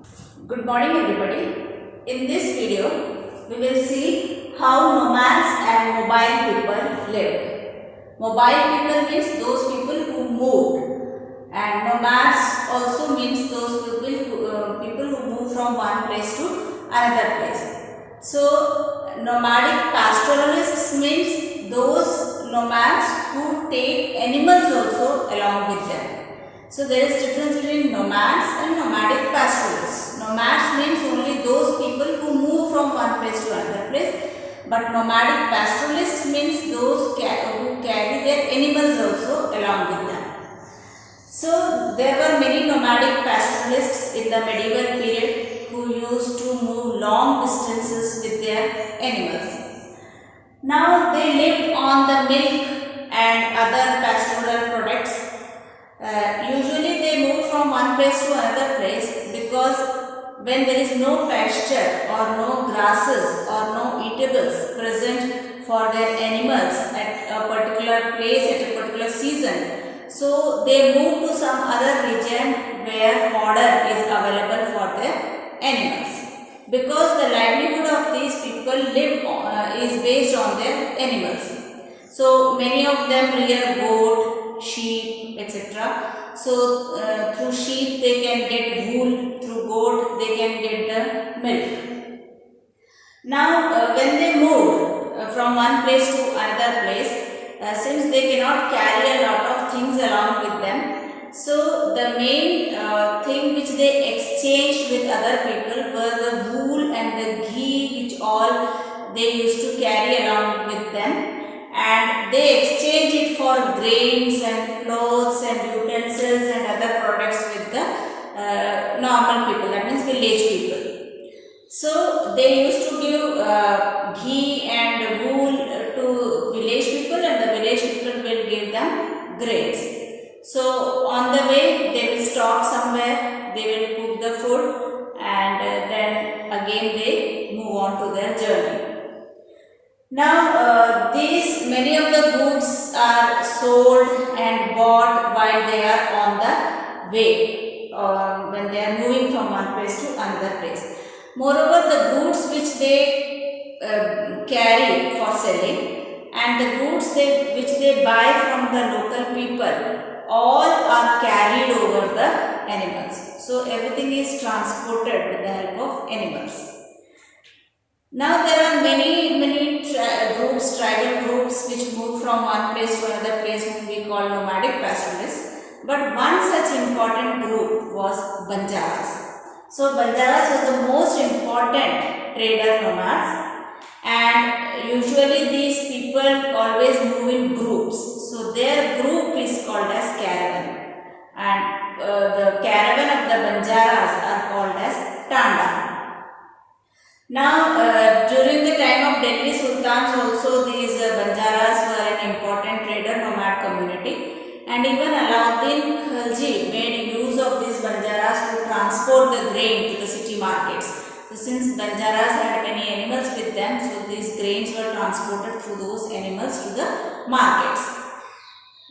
Good morning everybody. In this video, we will see how nomads and mobile people lived. Mobile people means those people who moved, and nomads also means those people who move from one place to another place. So, nomadic pastoralists means those nomads who take animals also along with them. So there is difference between nomads and nomadic pastoralists. Nomads means only those people who move from one place to another place, but nomadic pastoralists means those who carry their animals also along with them. So there were many nomadic pastoralists in the medieval period who used to move long distances with their animals. Now they lived on the milk and other pastoral products. Usually they move from one place to another place because when there is no pasture or no grasses or no eatables present for their animals at a particular place at a particular season, so they move to some other region where fodder is available for their animals, because the livelihood of these people is based on their animals. So many of them rear goat, sheep, etc. So through sheep they can get wool, through goat they can get the milk. Now when they move from one place to another place, since they cannot carry a lot of things along with them, so the main thing which they exchanged with other people were the wool and the ghee, which all they used to carry along with them, and they exchange it for grains and clothes and utensils and other products with the normal people, that means village people. So they used to give ghee and wool to village people, and the village people will give them grains. So on the way they will stop somewhere, they will cook the food, and then again they move on to their journey. Now these many of the goods are sold and bought while they are on the way, when they are moving from one place to another place. Moreover, the goods which they carry for selling and the goods which they buy from the local people, all are carried over the animals. So everything is transported with the help of animals. Now there are many tribal groups which move from one place to another place, whom we call nomadic pastoralists. But one such important group was Banjaras. So Banjaras was the most important trader nomads, and usually these people always move in groups. So their group is called as caravan, and the caravan of the Banjaras are called as Tanda. Now, during the time of Delhi Sultans also, these Banjaras were an important trader nomad community, and even Alauddin Khilji made use of these Banjaras to transport the grain to the city markets. So since Banjaras had many animals with them, so these grains were transported through those animals to the markets.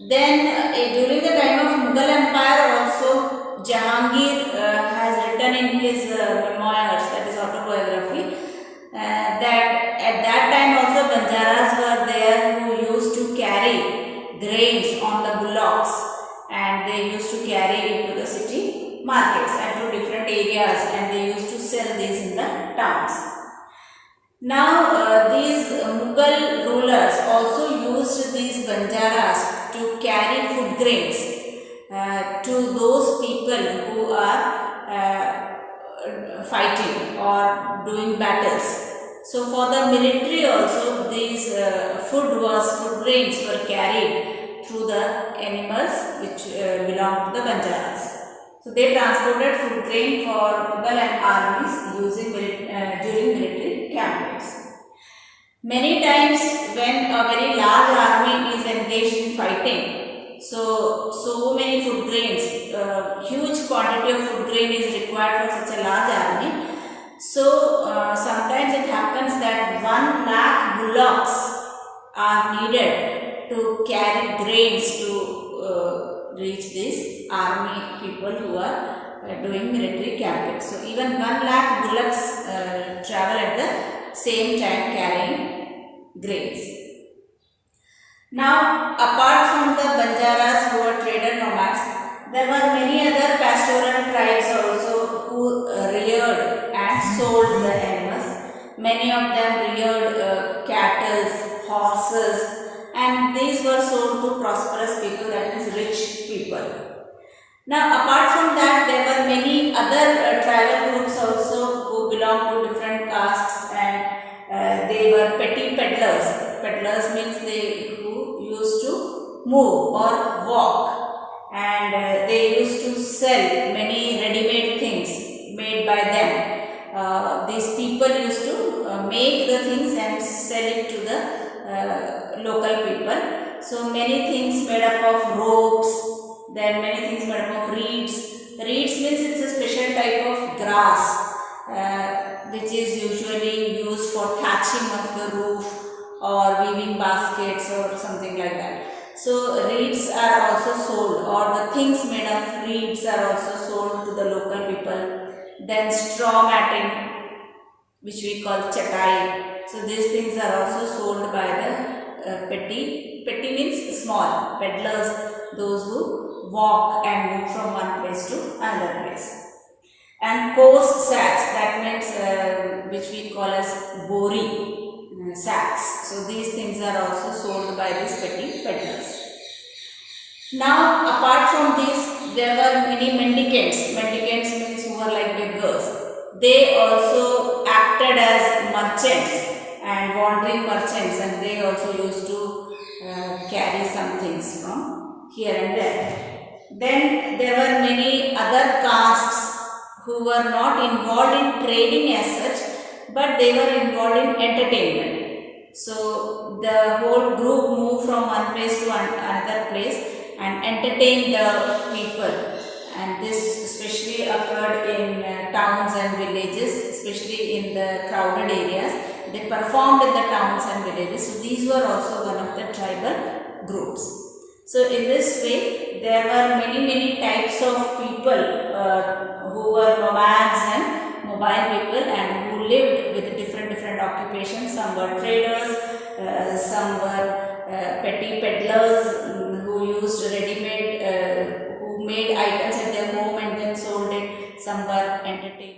Then during the time of Mughal Empire also, Jahangir has written in his memoirs, that is autobiography, that at that time also Banjaras were there who used to carry grains on the bullocks, and they used to carry it to the city markets and to different areas, and they used to sell these in the towns. Now these Mughal rulers also used these Banjaras to carry food grains to those people who are fighting or doing battles. So for the military also, these food grains were carried through the animals which belonged to the Banjaras. So they transported food grain for Mughal and armies during military campaigns. Many times when a very large army is engaged in fighting, so many food grains, huge quantity of food grain is required for such a large army. So sometimes it happens that 1 lakh bullocks are needed to carry grains to reach these army people who are doing military camping. So even 1 lakh bullocks travel at the same time carrying grains. Now, apart from the Banjaras who were trader nomads, there were many other pastoral tribes also who reared and sold the animals. Many of them reared cattle, horses, and these were sold to prosperous people, that is rich people. Now, apart from that, there were many other tribal groups also who belonged to different castes, and they were petty peddlers. Peddlers means they who used to move or walk, and they used to sell many ready-made things made by them. These people used to make the things and sell it to the local people. So many things made up of ropes, then many things made up of reeds. Reeds means it's a special type of grass which is usually used for thatching of the roof or weaving baskets or something like that. So reeds are also sold, or the things made of reeds are also sold to the local people. Then straw matting, which we call chatai. So these things are also sold by the petty means small peddlers, those who walk and move from one place to another place. And coarse sacks, that means which we call as bori sacks. So these things are also sold by these petty peddlers. Now, apart from these, there were many mendicants. Mendicants means who were like beggars. They also acted as merchants and wandering merchants, and they also used to carry some things from here and there. Then there were many other castes who were not involved in trading as such, but they were involved in entertainment. So the whole group moved from one place to another place and entertained the people, and this especially occurred in towns and villages, especially in the crowded areas. They performed in the towns and villages. So these were also one of the tribal groups. So in this way, there were many types of people who were nomads and mobile people, and who lived with different occupations. Some were traders, some were petty peddlers who used ready-made, who made items at their home and then sold it. Some were entertainers.